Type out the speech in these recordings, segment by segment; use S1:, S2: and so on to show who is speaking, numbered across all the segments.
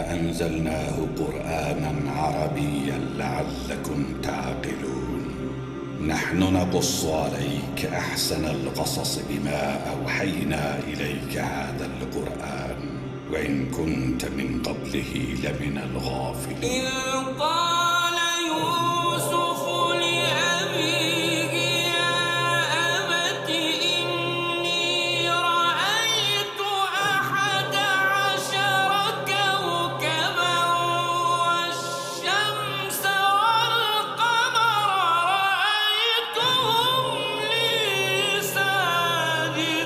S1: أنزلناه قرآنا عربيا لعلكم تعقلون. نحن نقص عليك أحسن القصص بما أوحينا إليك هذا القرآن وإن كنت من قبله لمن الغافلين.
S2: إذ قال يوسف لأبيه يا أبت إني رأيت 11 كوكبا والشمس والقمر رأيتهم لي ساجدين.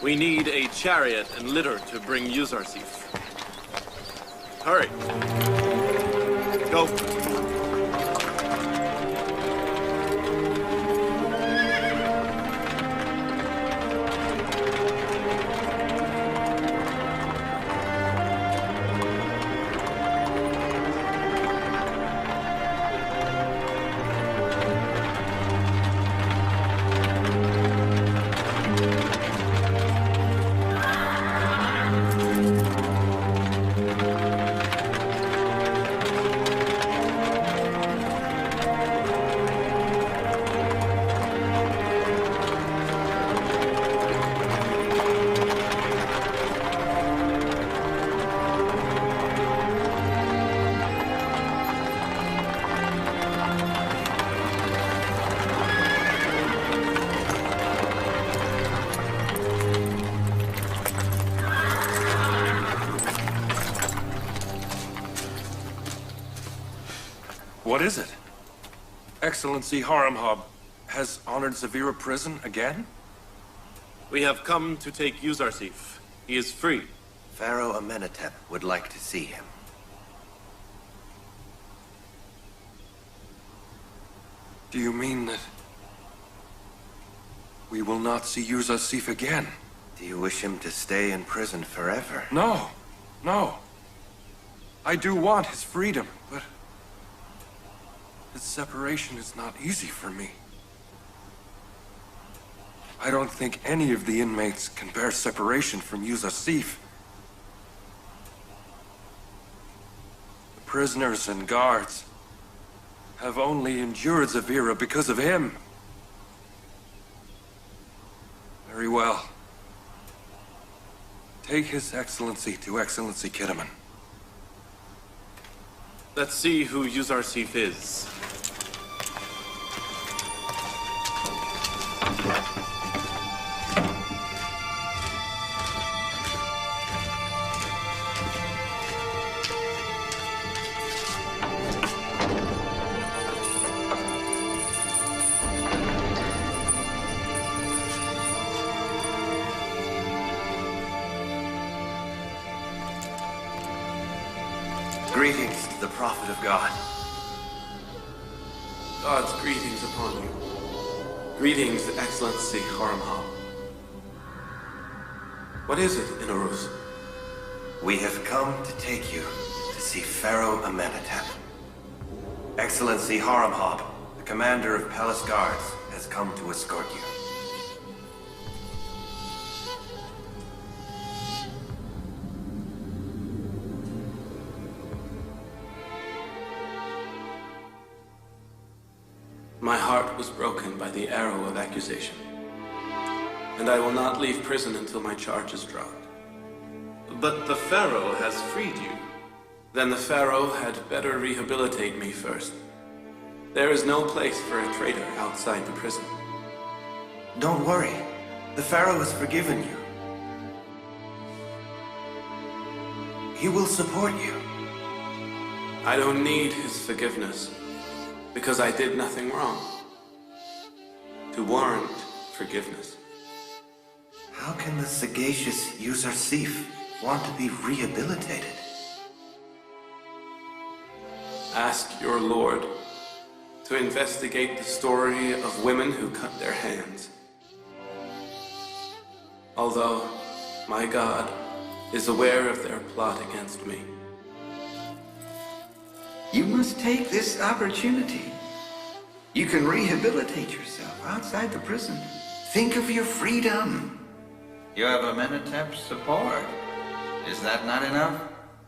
S3: We need a chariot and litter to bring Yusuf. Hurry. Go.
S4: What is it? Excellency Haremhab has honored Zavira prison again?
S3: We have come to take Yusuf. He is free.
S5: Pharaoh Amenhotep would like to see him.
S4: Do you mean that we will not see Yusuf again?
S5: Do you wish him to stay in prison forever?
S4: No, no. I do want his freedom, but this separation is not easy for me. I don't think any of the inmates can bear separation from Yusuf. The prisoners and guards have only endured Zavira because of him. Very well. Take His Excellency to Excellency Kiddaman.
S3: Let's see who Yusuf is.
S5: Greetings to the Prophet of God.
S3: God's greetings upon you. Greetings, Excellency Haramhab. What is it, Inarus?
S5: We have come to take you to see Pharaoh Amenhotep. Excellency Haramhab, the commander of Palace Guards, has come to escort you.
S3: My heart was broken by the arrow of accusation, and I will not leave prison until my charge is dropped. But the Pharaoh has freed you. Then the Pharaoh had better rehabilitate me first. There is no place for a traitor outside the prison.
S5: Don't worry. The Pharaoh has forgiven you. He will support you.
S3: I don't need his forgiveness, because I did nothing wrong to warrant forgiveness.
S5: How can the sagacious Yusuf want to be rehabilitated?
S3: Ask your Lord to investigate the story of women who cut their hands. Although my God is aware of their plot against me.
S6: You must take this opportunity. You can rehabilitate yourself outside the prison. Think of your freedom. You have Amenhotep's support. Is that not enough?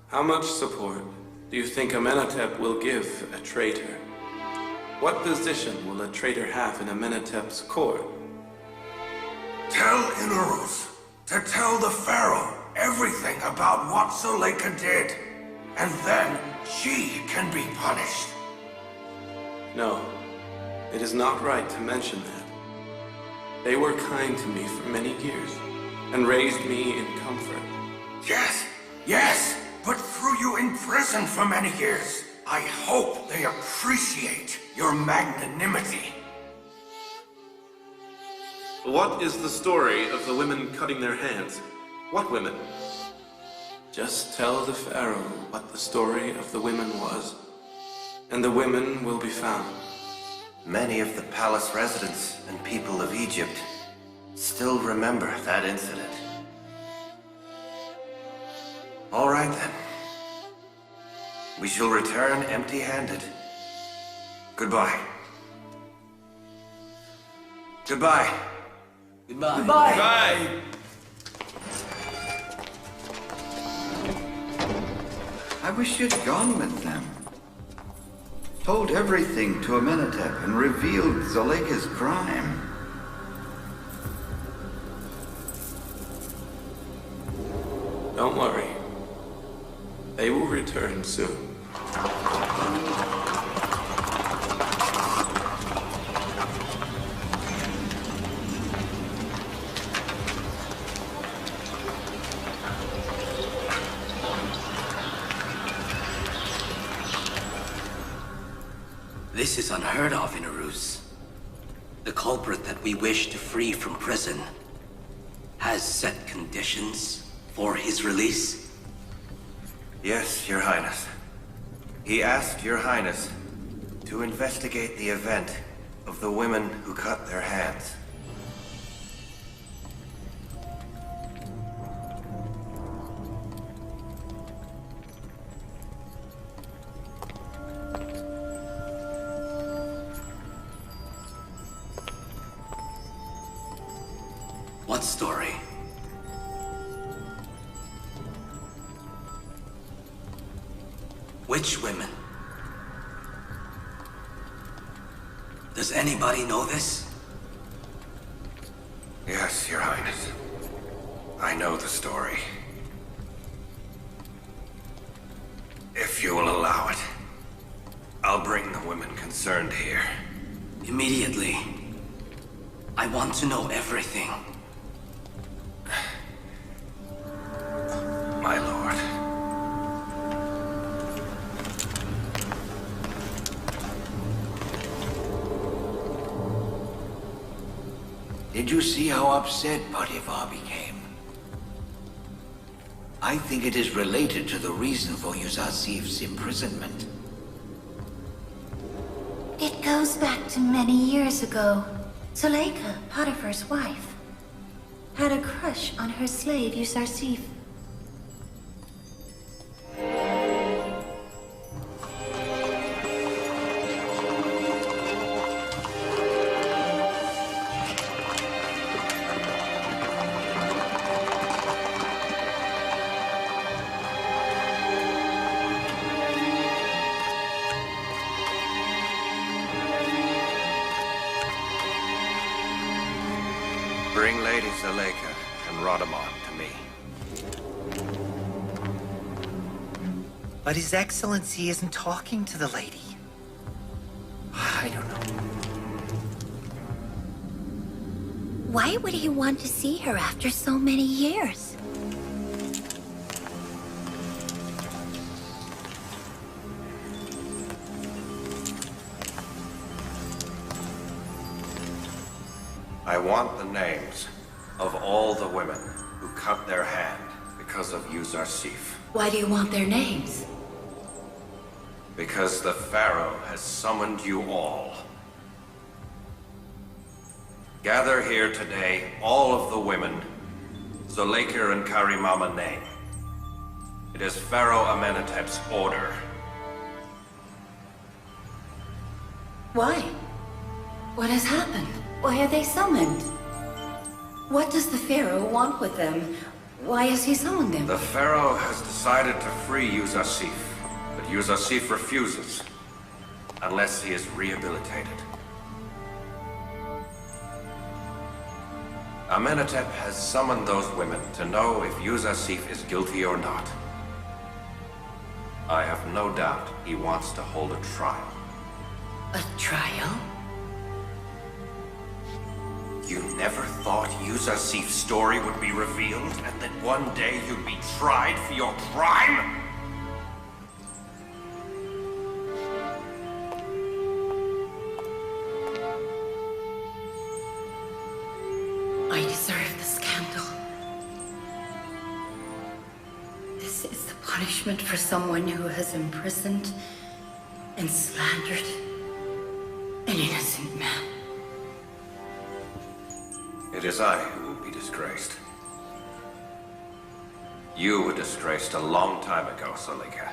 S3: How much support do you think Amenhotep will give a traitor? What position will a traitor have in Amenhotep's court?
S4: Tell Inarus to tell the Pharaoh everything about what Zuleika did, and then she can be punished.
S3: No, it is not right to mention that. They were kind to me for many years, and raised me in comfort.
S4: Yes, but threw you in prison for many years. I hope they appreciate your magnanimity.
S3: What is the story of the women cutting their hands? What women? Just tell the Pharaoh what the story of the women was, and the women will be found.
S5: Many of the palace residents and people of Egypt still remember that incident. All right then. We shall return empty-handed. Goodbye. Goodbye.
S2: Goodbye.
S3: Bye!
S6: I wish you'd gone with them. Told everything to Amenhotep and revealed Zuleika's crime.
S3: Don't worry. They will return soon.
S7: This is unheard of in Arus. The culprit that we wish to free from prison has set conditions for his release.
S5: Yes, Your Highness. He asked Your Highness to investigate the event of the women who cut their hands.
S7: What story? Which women? Does anybody know this?
S5: Yes, Your Highness. I know the story. If you will allow it, I'll bring the women concerned here.
S7: Immediately. I want to know everything.
S5: My lord.
S6: Did you see how upset Potiphar became? I think it is related to the reason for Yusuf's imprisonment.
S8: It goes back to many years ago. Zuleika, Potiphar's wife, had a crush on her slave Yusuf.
S5: Bring Lady Zuleika and Rodamon to me.
S9: But His Excellency isn't talking to the lady. I don't know.
S8: Why would he want to see her after so many years?
S5: I want the names of all the women who cut their hand because of Yusuf.
S8: Why do you want their names?
S5: Because the Pharaoh has summoned you all. Gather here today all of the women Zuleika and Karimama name. It is Pharaoh Amenhotep's order.
S8: Why? What has happened? Why are they summoned? What does the Pharaoh want with them? Why has he summoned them?
S5: The Pharaoh has decided to free Yusuf, but Yusuf refuses, unless he is rehabilitated. Amenhotep has summoned those women to know if Yusuf is guilty or not. I have no doubt he wants to hold a trial.
S8: A trial?
S5: You never thought Yusuf's story would be revealed, and that one day you'd be tried for your crime?
S8: I deserve the scandal. This is the punishment for someone who has imprisoned and slandered an innocent man.
S5: It is I who will be disgraced. You were disgraced a long time ago, Zuleika.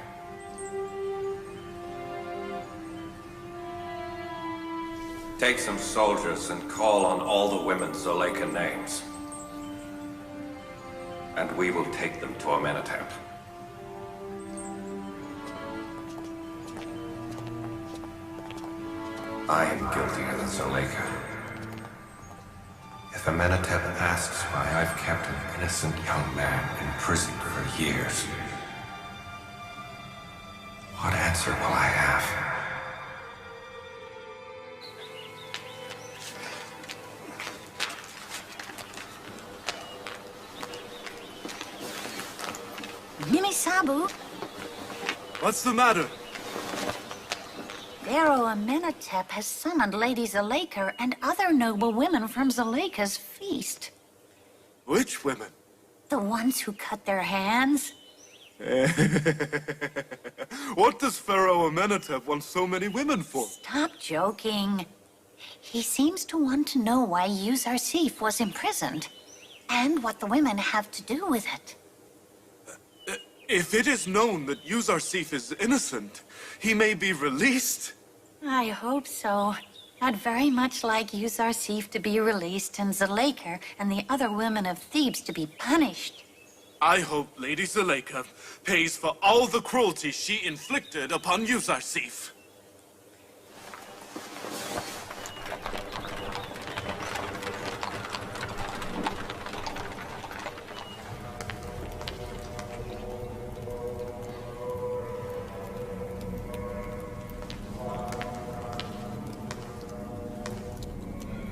S5: Take some soldiers and call on all the women Zuleika names. And we will take them to Amenhotep. I am guiltier than Zuleika. If Amenhotep asks why I've kept an innocent young man in prison for years, what answer will I have?
S10: Nimisabu,
S11: What's the matter?
S10: Pharaoh Amenhotep has summoned Lady Zuleika and other noble women from Zuleika's feast.
S11: Which women?
S10: The ones who cut their hands.
S11: What does Pharaoh Amenhotep want so many women for?
S10: Stop joking. He seems to want to know why Yusuf was imprisoned, and what the women have to do with it.
S11: If it is known that Yusuf is innocent, he may be released.
S10: I hope so. I'd very much like Yusuf to be released and Zuleika and the other women of Thebes to be punished.
S11: I hope Lady Zuleika pays for all the cruelty she inflicted upon Yusuf.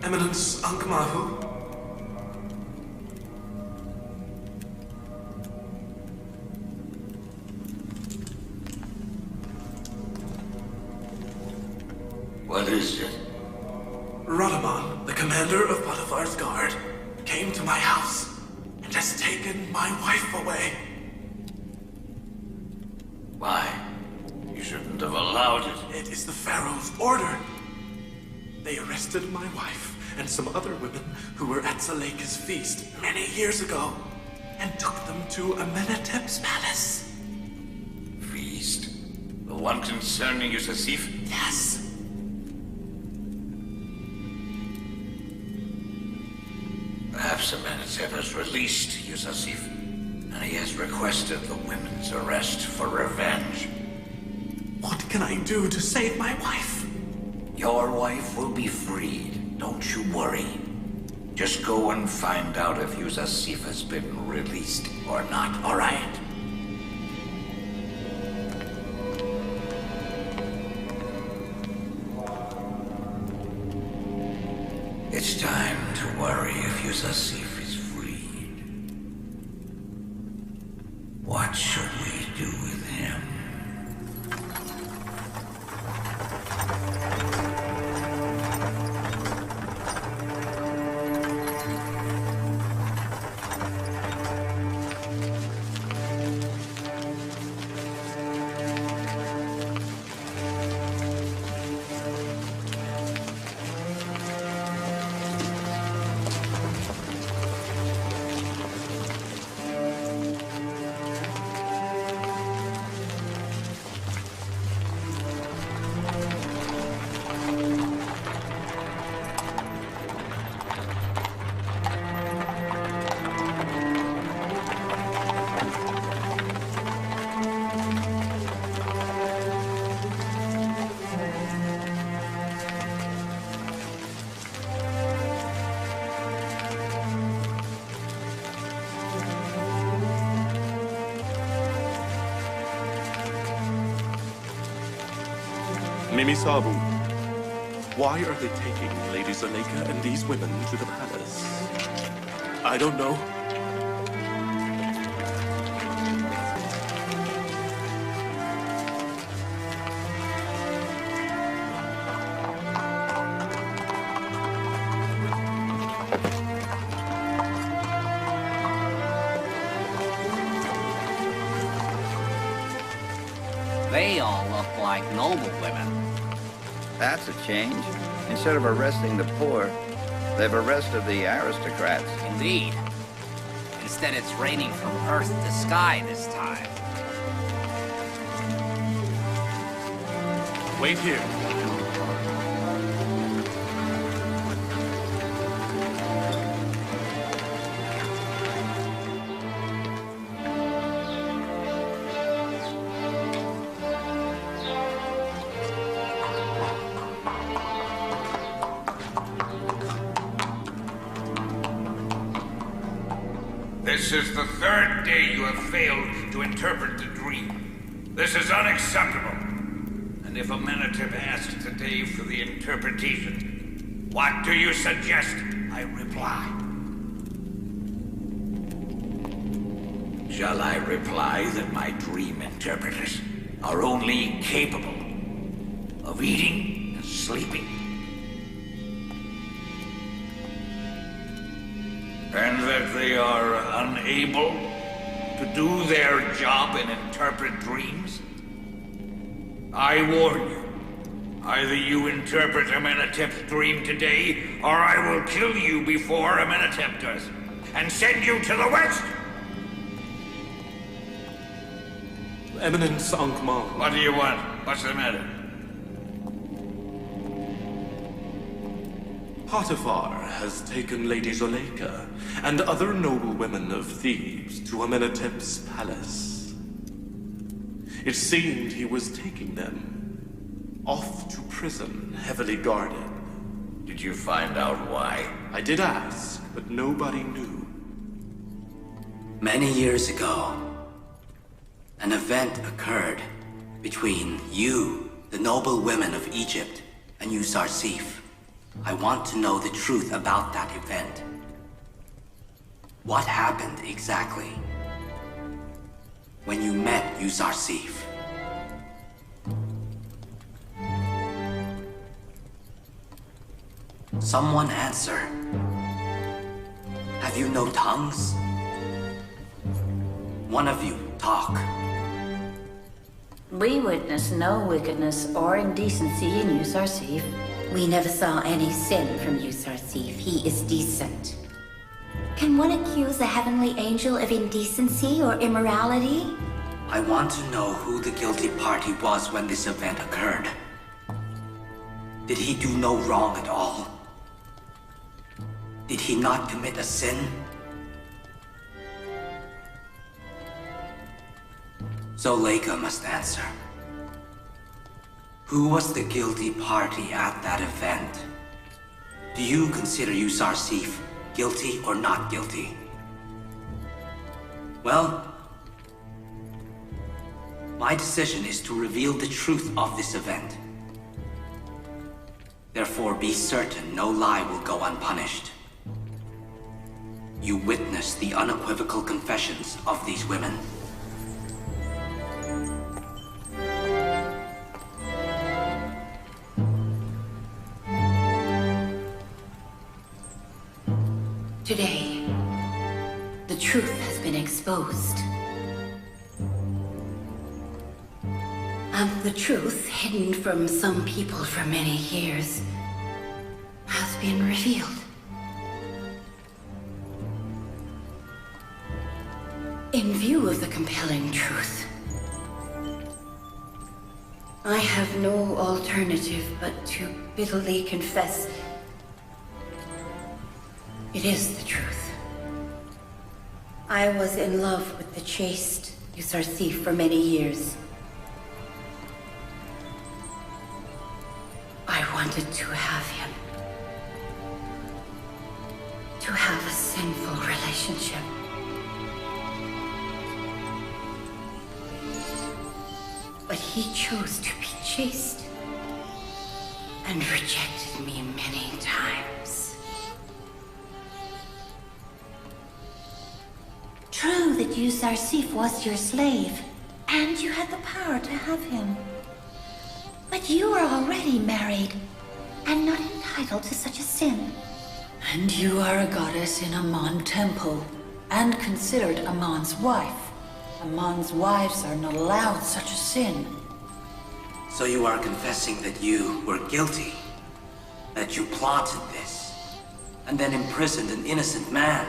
S3: Eminence Ankh-Mahu?
S4: What is it?
S3: Radaman, the commander of Potiphar's guard, came to my house and has taken my wife away.
S4: Why? You shouldn't have allowed it.
S3: It is the Pharaoh's order. They arrested my wife and some other women who were at Zuleika's feast many years ago and took them to Amenhotep's palace.
S4: Feast? The one concerning Yusuf?
S3: Yes.
S4: Perhaps Amenhotep has released Yusuf, and he has requested the women's arrest for revenge.
S3: What can I do to save my wife?
S4: Your wife will be freed, don't you worry. Just go and find out if Yusuf has been released or not, all right? It's time to worry if Yusuf is freed. What should we do with him?
S11: Mimi Sabu, why are they taking Lady Zuleika and these women to the palace? I don't know.
S7: They all look like noble women.
S6: That's a change. Instead of arresting the poor, they've arrested the aristocrats.
S7: Indeed. Instead, it's raining from earth to sky this time.
S11: Wait here.
S4: This is the third day you have failed to interpret the dream. This is unacceptable. And if Amenhotep asks today for the interpretation, what do you suggest I reply? Shall I reply that my dream interpreters are only capable of eating and sleeping? And that they are unable to do their job and interpret dreams? I warn you, either you interpret Amenhotep's dream today, or I will kill you before Amenhotep does, and send you to the west!
S3: Eminence Ankh-Mahu.
S4: What do you want? What's the matter?
S11: Potiphar has taken Lady Zuleika and other noble women of Thebes to Amenhotep's palace. It seemed he was taking them off to prison, heavily guarded.
S4: Did you find out why?
S11: I did ask, but nobody knew.
S7: Many years ago, an event occurred between you, the noble women of Egypt, and Yusuf. I want to know the truth about that event. What happened exactly when you met Yusuf? Someone answer. Have you no tongues? One of you, talk.
S8: We witness no wickedness or indecency in Yusuf. We never saw any sin from Yusuf. He is decent.
S10: Can one accuse a heavenly angel of indecency or immorality?
S7: I want to know who the guilty party was when this event occurred. Did he do no wrong at all? Did he not commit a sin? Zuleika must answer. Who was the guilty party at that event? Do you consider Yusuf guilty or not guilty? Well, my decision is to reveal the truth of this event. Therefore, be certain no lie will go unpunished. You witnessed the unequivocal confessions of these women.
S8: Today, the truth has been exposed. And the truth, hidden from some people for many years, has been revealed. In view of the compelling truth, I have no alternative but to bitterly confess it is the truth. I was in love with the chaste Yusuf for many years. I wanted to have him. To have a sinful relationship. But he chose to be chaste and rejected me many times.
S10: True that Yusuf was your slave, and you had the power to have him. But you were already married, and not entitled to such a sin.
S8: And you are a goddess in Amon temple, and considered Amon's wife. Amon's wives are not allowed such a sin.
S7: So you are confessing that you were guilty, that you plotted this, and then imprisoned an innocent man.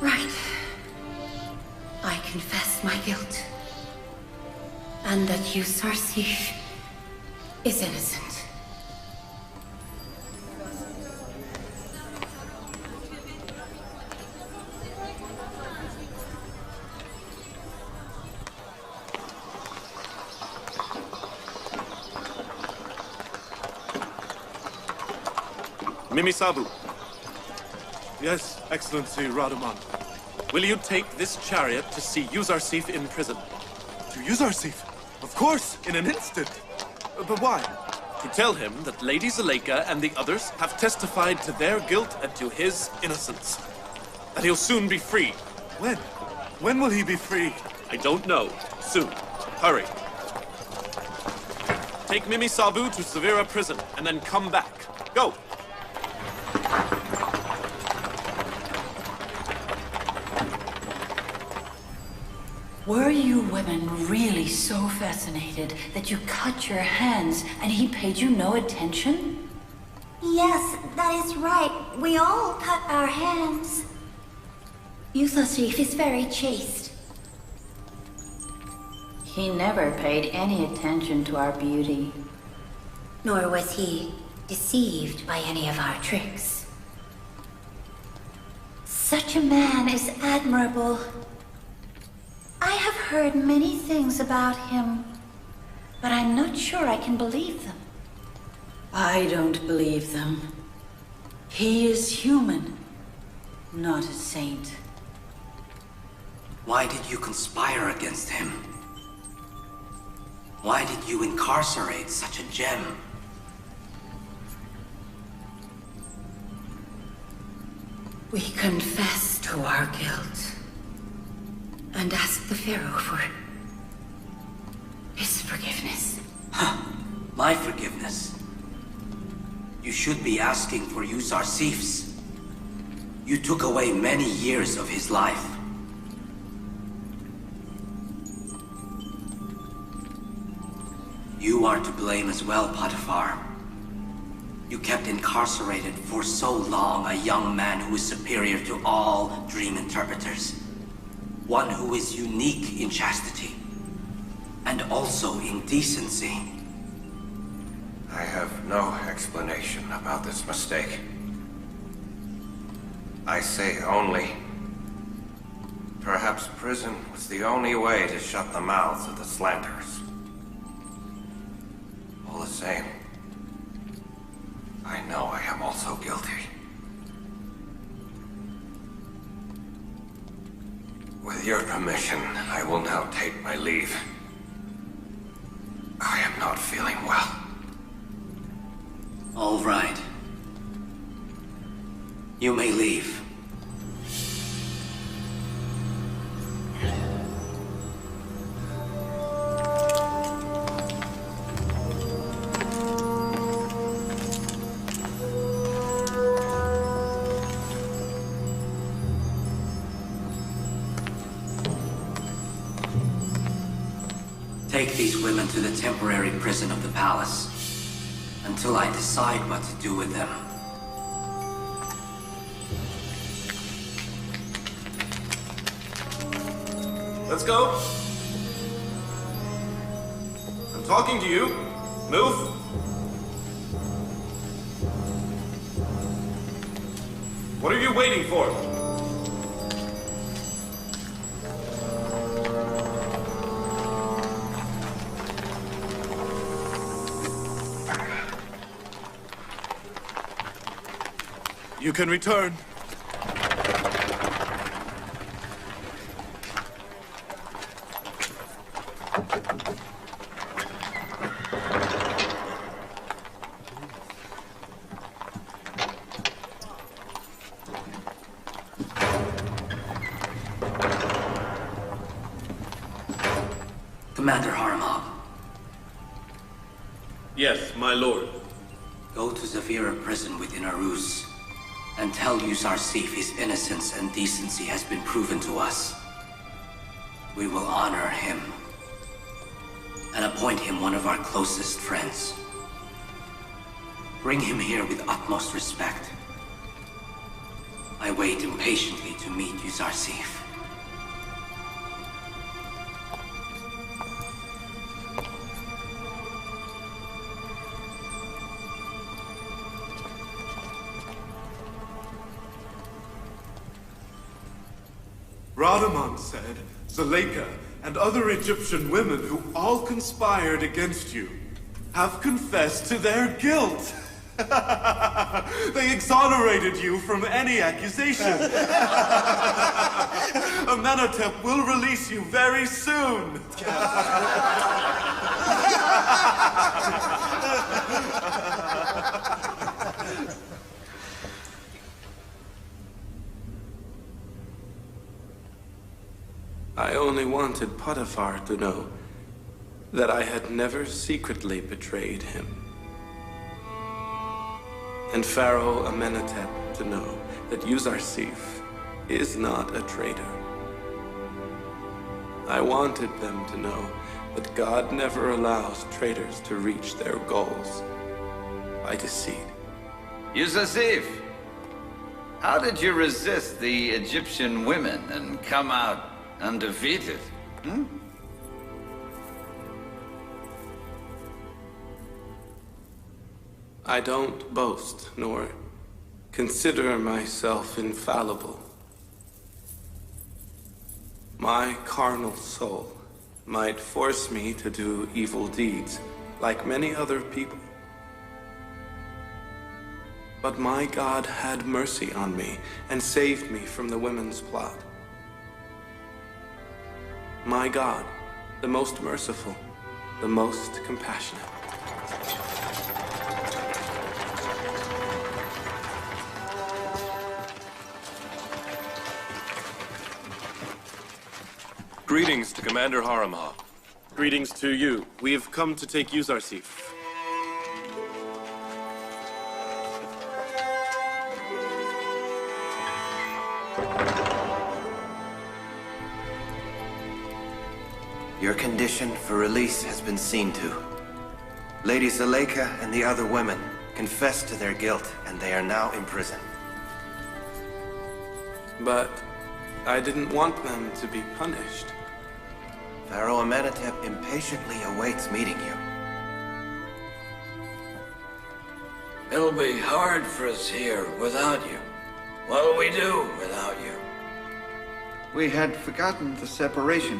S8: Right. I confess my guilt. And that Yusuf is innocent.
S11: Mimi Sabu. Yes, Excellency Radaman. Will you take this chariot to see Yusuf in prison? To Yusuf? Of course, in an instant. But why? To tell him that Lady Zuleika and the others have testified to their guilt and to his innocence. That he'll soon be free. When? When will he be free? I don't know. Soon. Hurry. Take Mimi Sabu to Severa prison and then come back. Go!
S8: Were you women really so fascinated that you cut your hands and he paid you no attention?
S10: Yes, that is right. We all cut our hands. Yusuf is very chaste. He never paid any attention to our beauty.
S8: Nor was he deceived by any of our tricks.
S10: Such a man is admirable. I have heard many things about him, but I'm not sure I can believe them.
S12: I don't believe them. He is human, not a saint.
S7: Why did you conspire against him? Why did you incarcerate such a gem?
S8: We confess to our guilt and ask the Pharaoh for his forgiveness.
S7: My forgiveness? You should be asking for Yusuf Sif's. You took away many years of his life. You are to blame as well, Potiphar. You kept incarcerated for so long a young man who is superior to all dream interpreters. One who is unique in chastity, and also in decency.
S5: I have no explanation about this mistake. I say only, perhaps prison was the only way to shut the mouths of the slanderers. All the same, I know I am also guilty. With your permission, I will now take my leave. I am not feeling well.
S7: All right. You may leave. Take these women to the temporary prison of the palace, until I decide what to do with them.
S3: Let's go. I'm talking to you. Move. What are you waiting for?
S11: You can return.
S7: Commander Harmab.
S3: Yes, my lord.
S7: Go to Zafira prison within Arus, and tell Yusuf Sif his innocence and decency has been proven to us. We will honor him, and appoint him one of our closest friends. Bring him here with utmost respect. I wait impatiently to meet Yusuf Sif.
S11: Radaman said, Zuleika and other Egyptian women who all conspired against you have confessed to their guilt. They exonerated you from any accusation. Amenhotep will release you very soon.
S3: I only wanted Potiphar to know that I had never secretly betrayed him. And Pharaoh Amenhotep to know that Yusuf Sif is not a traitor. I wanted them to know that God never allows traitors to reach their goals by deceit.
S6: Yusuf Sif, how did you resist the Egyptian women and come out undefeated?
S3: I don't boast, nor consider myself infallible. My carnal soul might force me to do evil deeds, like many other people. But my God had mercy on me and saved me from the women's plot. My God, the most merciful, the most compassionate.
S13: Greetings to Commander Haramha.
S11: Greetings to you. We have come to take Yuzarsif.
S5: Your condition for release has been seen to. Lady Zuleika and the other women confessed to their guilt, and they are now in prison.
S3: But I didn't want them to be punished.
S5: Pharaoh Amenhotep impatiently awaits meeting you.
S4: It'll be hard for us here without you. What'll we do without you?
S6: We had forgotten the separation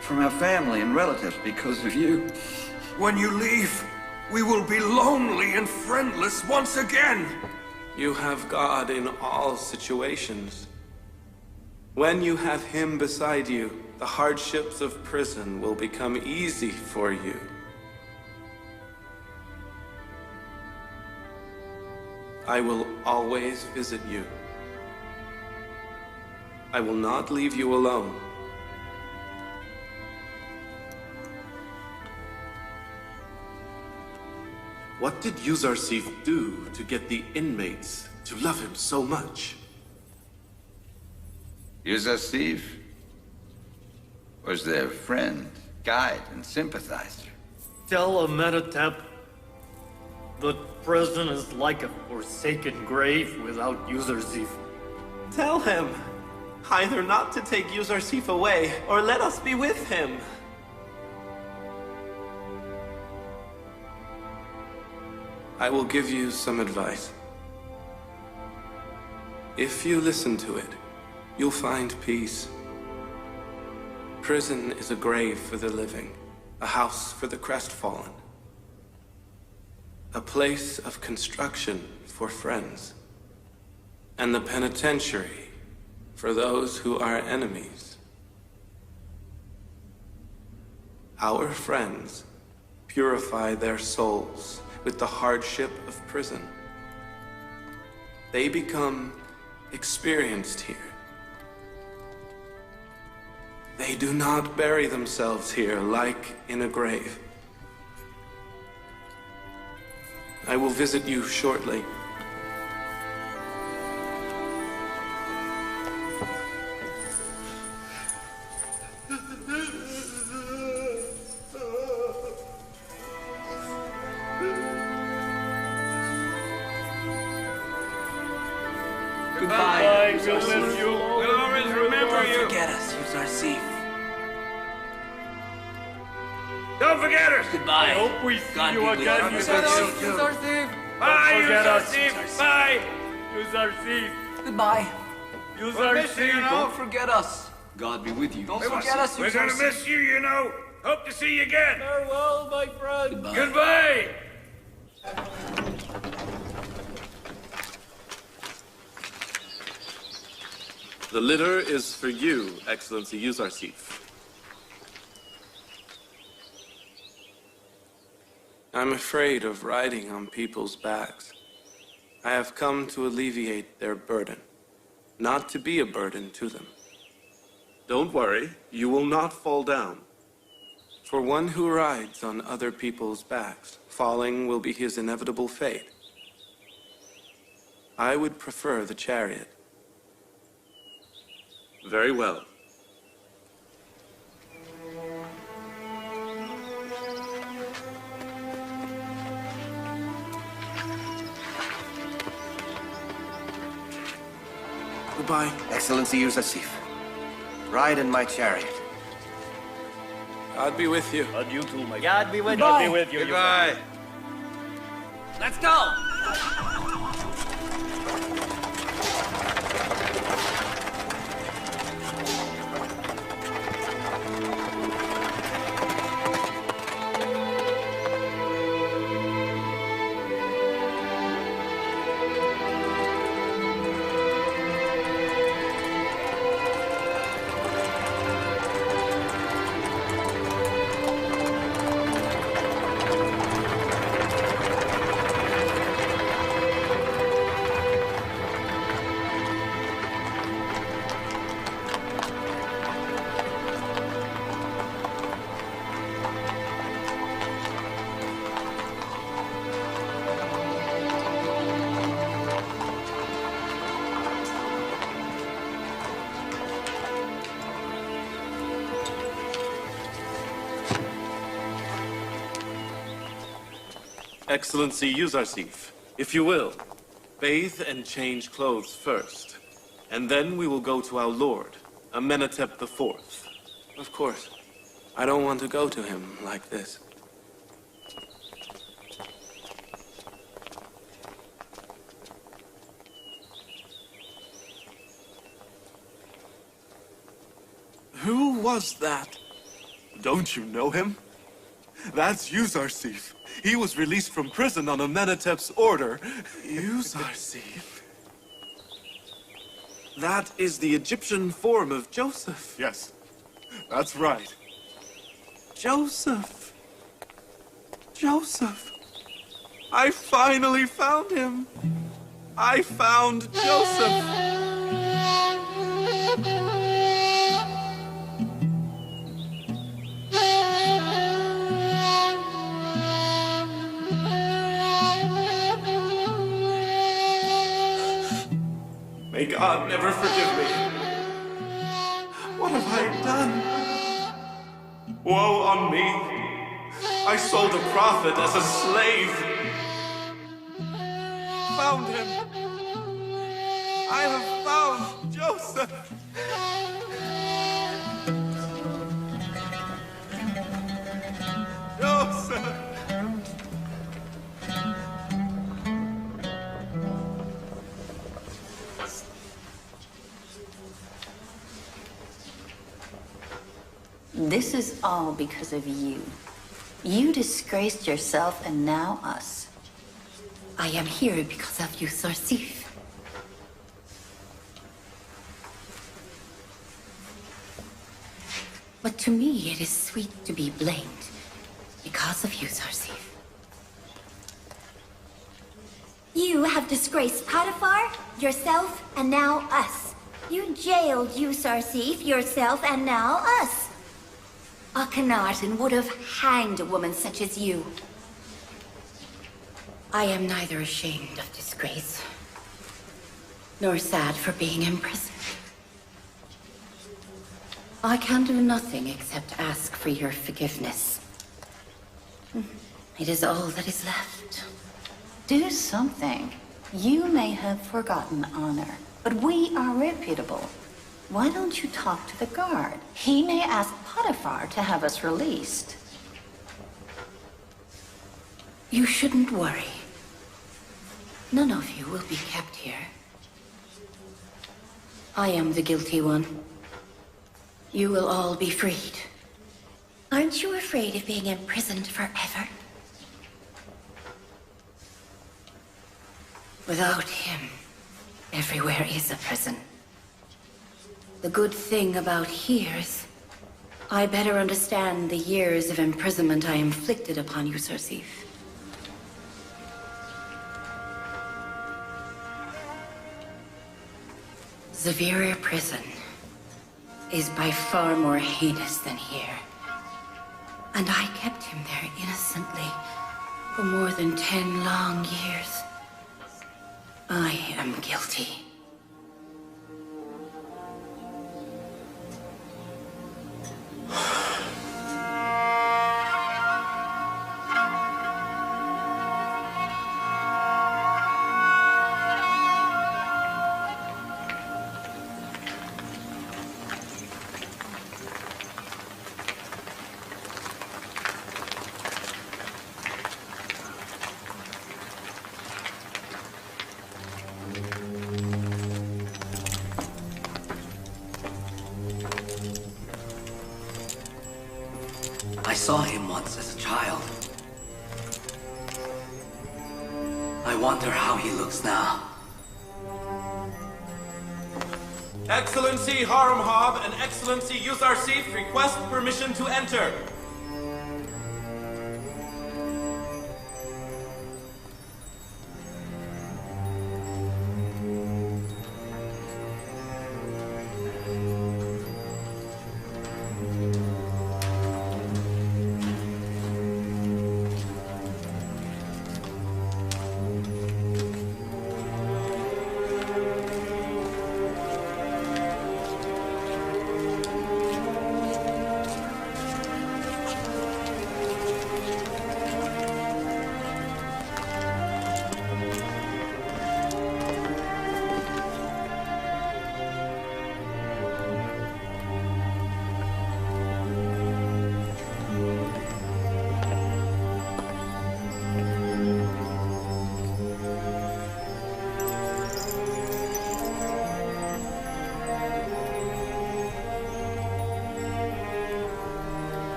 S6: from our family and relatives because of you.
S13: When you leave, we will be lonely and friendless once again.
S3: You have God in all situations. When you have Him beside you, the hardships of prison will become easy for you. I will always visit you. I will not leave you alone.
S11: What did Yuzarsif do to get the inmates to love him so much?
S6: Yuzarsif was their friend, guide, and sympathizer.
S14: Tell Amenhotep the prison is like a forsaken grave without Yuzarsif.
S3: Tell him either not to take Yuzarsif away, or let us be with him. I will give you some advice. If you listen to it, you'll find peace. Prison is a grave for the living, a house for the crestfallen, a place of construction for friends, and the penitentiary for those who are enemies. Our friends purify their souls with the hardship of prison. They become experienced here. They do not bury themselves here like in a grave. I will visit you shortly.
S7: Goodbye.
S14: We'll miss you.
S4: We'll always remember you.
S7: Don't forget us, Yuzarsif.
S4: Don't forget us.
S14: I
S7: Goodbye.
S14: hope we see
S7: God
S14: you
S7: be with
S14: again,
S7: you.
S14: Yuzarsif.
S4: Bye,
S14: forget us.
S4: Yuzarsif. Bye.
S14: Yuzarsif.
S7: Goodbye.
S14: Yuzarsif.
S7: Don't forget us. God be with you. Don't forget us,
S4: We're gonna
S7: Yuzarsif.
S4: miss you, you know. Hope to see you again.
S14: Farewell, my friend.
S7: Goodbye.
S4: Goodbye.
S11: The litter is for you, Excellency Yuzarsif.
S3: I'm afraid of riding on people's backs. I have come to alleviate their burden, not to be a burden to them.
S11: Don't worry, you will not fall down.
S3: For one who rides on other people's backs, falling will be his inevitable fate. I would prefer the chariot.
S11: Very well.
S3: Goodbye.
S5: Excellency Yuzarsif, ride in my chariot.
S3: God be with you.
S14: And you too, my God be with you. God be with you.
S4: Goodbye.
S7: Let's go.
S11: Excellency Yuzarsif, if you will, bathe and change clothes first. And then we will go to our lord, Amenhotep IV.
S3: Of course. I don't want to go to him like this.
S11: Who was that? Don't you know him? That's Yuzarsif. He was released from prison on Amenhotep's order. Yuzarsif? That is the Egyptian form of Joseph. Yes, that's right. Joseph. Joseph. I finally found him. I found Joseph. May God never forgive me. What have I done? Woe on me. I sold a prophet as a slave. Found him. I have found Joseph. Joseph.
S12: This is all because of you. You disgraced yourself and now us.
S8: I am here because of you, Yuzarsif. But to me, it is sweet to be blamed because of you, Yuzarsif. You have disgraced Potiphar, yourself, and now us. You jailed Yuzarsif, yourself, and now us. Akhenaten would have hanged a woman such as you. I am neither ashamed of disgrace, nor sad for being imprisoned. I can do nothing except ask for your forgiveness. It is all that is left.
S12: Do something. You may have forgotten honor, but we are reputable. Why don't you talk to the guard? He may ask Potiphar to have us released.
S8: You shouldn't worry. None of you will be kept here. I am the guilty one. You will all be freed. Aren't you afraid of being imprisoned forever? Without him, everywhere is a prison. The good thing about here is I better understand the years of imprisonment I inflicted upon you, Yuzarsif. Severer prison is by far more heinous than here. And I kept him there innocently for more than 10 long years. I am guilty.
S7: saw him once as a child. I wonder how he looks now.
S3: Excellency Harumhab and Excellency Yuzarsif request permission to enter.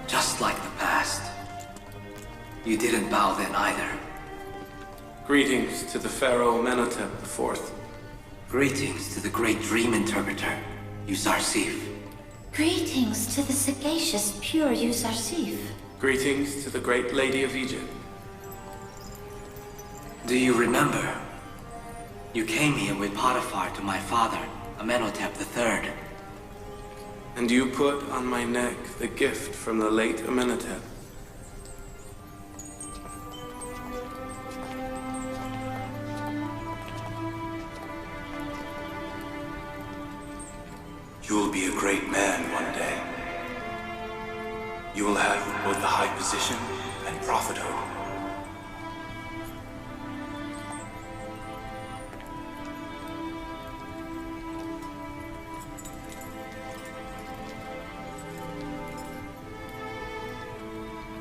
S7: Just like the past. You didn't bow then either.
S3: Greetings to the Pharaoh Amenhotep IV.
S7: Greetings to the great dream interpreter, Yuzarsif.
S10: Greetings to the sagacious, pure Yuzarsif.
S3: Greetings to the great lady of Egypt.
S7: Do you remember? You came here with Potiphar to my father, Amenhotep III.
S3: And you put on my neck the gift from the late Amenhotep.
S15: You will be a great man one day. You will have both the high position and prophethood.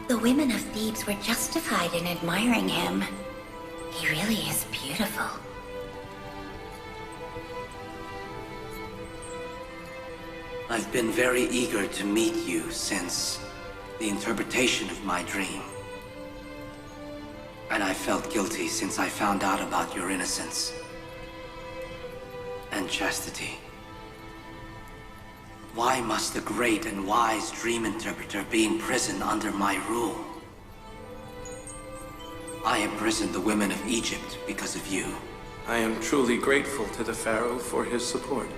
S10: The women of Thebes were justified in admiring him. He really is beautiful.
S7: I've been very eager to meet you since the interpretation of my dream. And I felt guilty since I found out about your innocence and chastity. Why must the great and wise dream interpreter be in prison under my rule? I imprisoned the women of Egypt because of you.
S3: I am truly grateful to the Pharaoh for his support.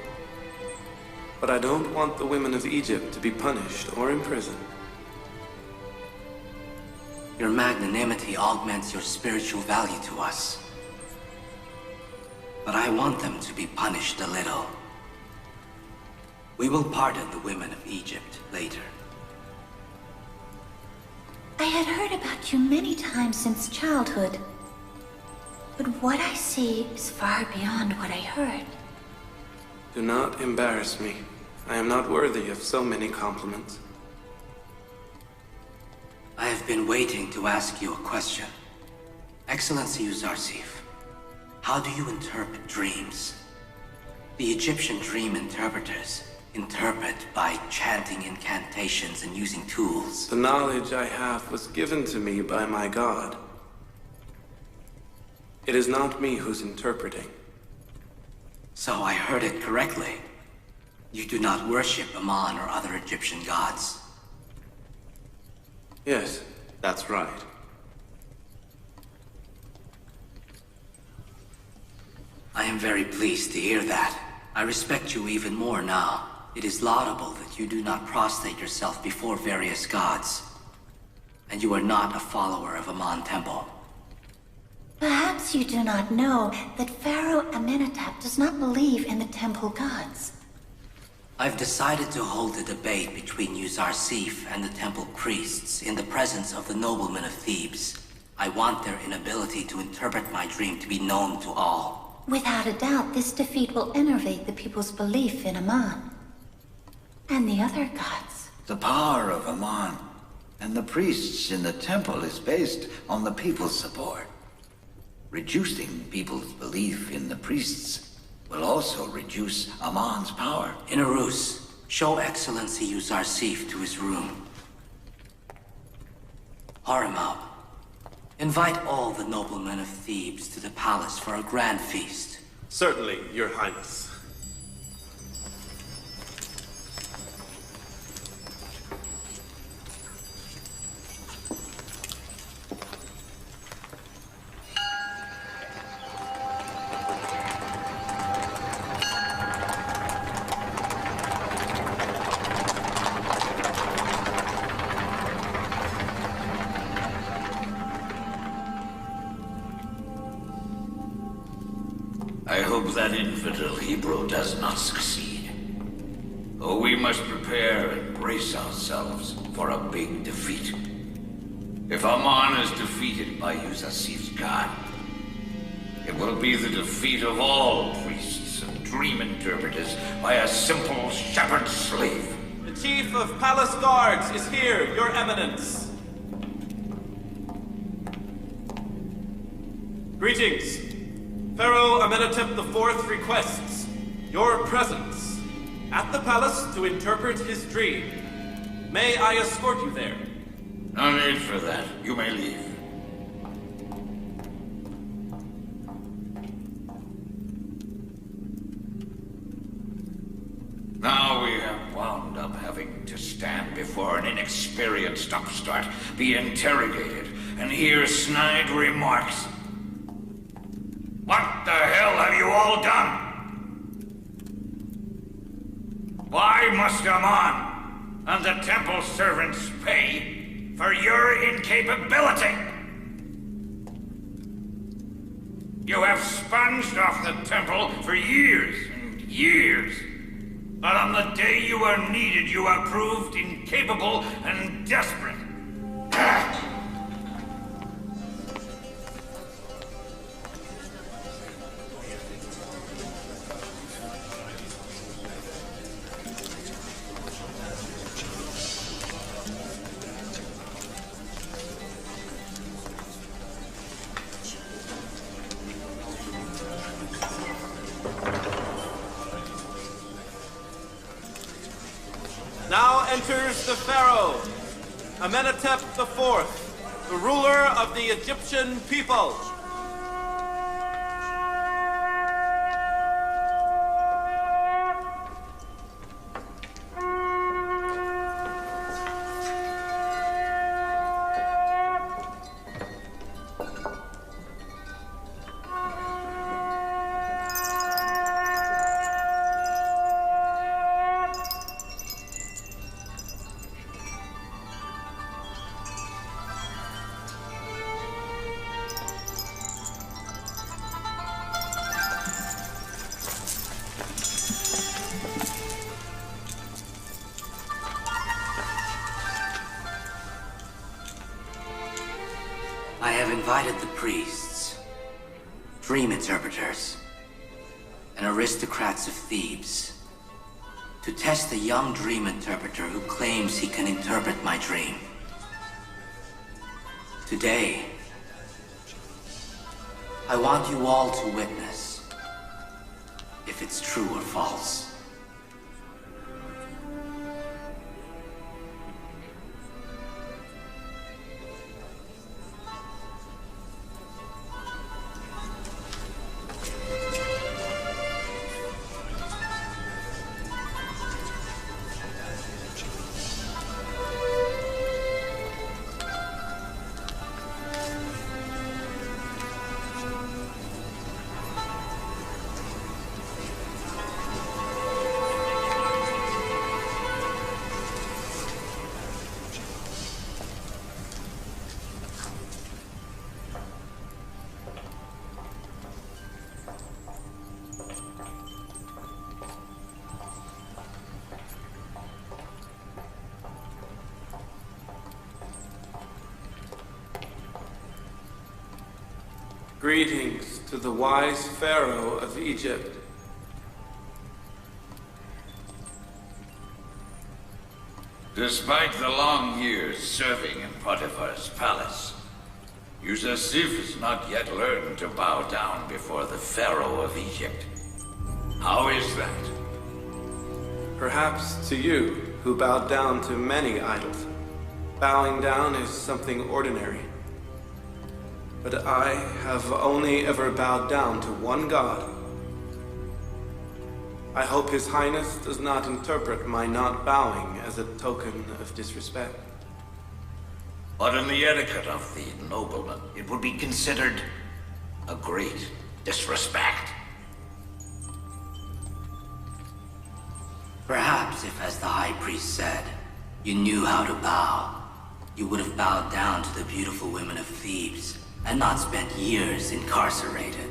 S3: But I don't want the women of Egypt to be punished or imprisoned.
S7: Your magnanimity augments your spiritual value to us. But I want them to be punished a little. We will pardon the women of Egypt later.
S10: I had heard about you many times since childhood. But what I see is far beyond what I heard.
S3: Do not embarrass me. I am not worthy of so many compliments.
S7: I have been waiting to ask you a question. Excellency Yuzarsif, how do you interpret dreams? The Egyptian dream interpreters interpret by chanting incantations and using tools.
S3: The knowledge I have was given to me by my God. It is not me who's interpreting.
S7: So I heard it correctly. You do not worship Amun or other Egyptian gods.
S3: Yes, that's right.
S7: I am very pleased to hear that. I respect you even more now. It is laudable that you do not prostrate yourself before various gods. And you are not a follower of Amun Temple.
S10: Perhaps you do not know that Pharaoh Amenhotep does not believe in the temple gods.
S7: I've decided to hold a debate between Yuzarsif and the temple priests in the presence of the noblemen of Thebes. I want their inability to interpret my dream to be known to all.
S10: Without a doubt, this defeat will enervate the people's belief in Amun. And the other gods.
S6: The power of Amun and the priests in the temple is based on the people's support. Reducing people's belief in the priests
S9: will also reduce Amon's power.
S7: In a ruse, show Excellency Yusuf to his room. Haramab, invite all the noblemen of Thebes to the palace for a grand feast.
S11: Certainly, Your Highness.
S4: I hope that infidel Hebrew does not succeed. Oh, we must prepare and brace ourselves for a big defeat. If Amon is defeated by Yusuf's god, it will be the defeat of all priests and dream interpreters by a simple shepherd slave.
S3: The Chief of Palace Guards is here, Your Eminence. Greetings. Pharaoh Amenhotep IV requests your presence at the palace to interpret his dream. May I escort you there?
S4: No need for that. You may leave. Now we have wound up having to stand before an inexperienced upstart, be interrogated, and hear snide remarks. What the hell have you all done? Why must Amon and the temple servants pay for your incapability? You have sponged off the temple for years and years. But on the day you were needed, you have proved incapable and desperate.
S3: Now enters the Pharaoh, Amenhotep IV, the ruler of the Egyptian people.
S7: I have invited the priests, dream interpreters, and aristocrats of Thebes to test the young dream interpreter who claims he can interpret my dream. Today, I want you all to witness if it's true or false.
S3: Greetings to the wise Pharaoh of Egypt.
S4: Despite the long years serving in Potiphar's palace, Yusuf has not yet learned to bow down before the Pharaoh of Egypt. How is that?
S3: Perhaps to you, who bowed down to many idols, bowing down is something ordinary. But I have only ever bowed down to one God. I hope His Highness does not interpret my not bowing as a token of disrespect.
S4: But in the etiquette of the nobleman, it would be considered a great disrespect.
S7: Perhaps if, as the High Priest said, you knew how to bow, you would have bowed down to the beautiful women of Thebes and not spent years incarcerated.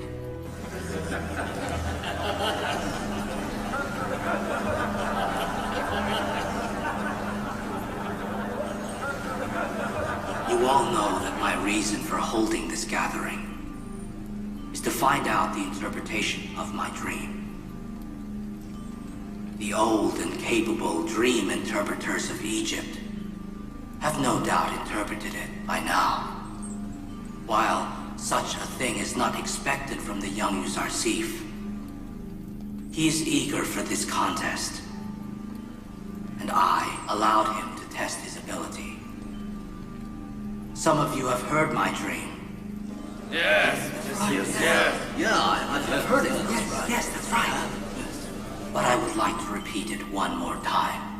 S7: You all know that my reason for holding this gathering is to find out the interpretation of my dream. The old and capable dream interpreters of Egypt have no doubt interpreted it by now. While such a thing is not expected from the young Yuzarsif, he is eager for this contest, and I allowed him to test his ability. Some of you have heard my dream.
S4: Yes.
S7: Yeah, I've heard it. Yes, that's right. But I would like to repeat it one more time.